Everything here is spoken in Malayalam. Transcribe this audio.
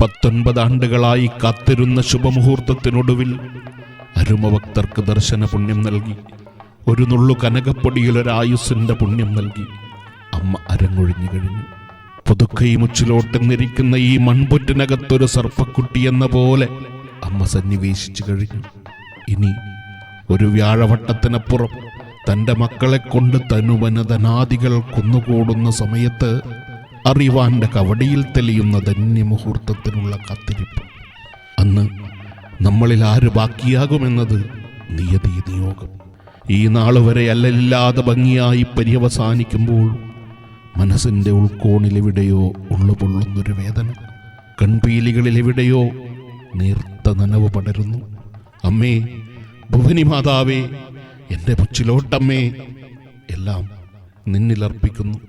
19 ആണ്ടുകളായി കാത്തിരുന്ന ശുഭമുഹൂർത്തത്തിനൊടുവിൽ അരുമഭക്തർക്ക് ദർശന പുണ്യം നൽകി. ഒരു നുള്ളു കനകപ്പൊടിയിലൊരായുസ്സിന്റെ പുണ്യം നൽകി അമ്മ അരങ്ങൊഴിഞ്ഞു കഴിഞ്ഞു. പുതുക്കൈ മുച്ചിലോട്ടെന്നിരിക്കുന്ന ഈ മൺപുറ്റിനകത്തൊരു സർപ്പക്കുട്ടി എന്ന പോലെ അമ്മ സന്നിവേശിച്ചു കഴിഞ്ഞു. ഇനി ഒരു വ്യാഴവട്ടത്തിനപ്പുറം തൻ്റെ മക്കളെ കൊണ്ട് തനുവനതനാദികൾ കുന്നുകൂടുന്ന സമയത്ത് അറിവാന്റെ കവടിയിൽ തെളിയുന്ന ധന്യമുഹൂർത്തത്തിനുള്ള കാത്തിരിപ്പ്. അന്ന് നമ്മളിൽ ആര് ബാക്കിയാകുമെന്നത് നിയതി നിയോഗം. ഈ നാളുവരെ അല്ലല്ലാതെ ഭംഗിയായി പര്യവസാനിക്കുമ്പോൾ മനസ്സിൻ്റെ ഉൾക്കോണിലെവിടെയോ ഉള്ളുപൊള്ളുന്നൊരു വേദന, കൺപീലികളിലെവിടെയോ നീർത്ത നനവ് പടരുന്നു. അമ്മേ, ഭുവനി മാതാവേ, എൻ്റെ പുച്ചിലോട്ടമ്മേ, എല്ലാം നിന്നിലർപ്പിക്കുന്നു.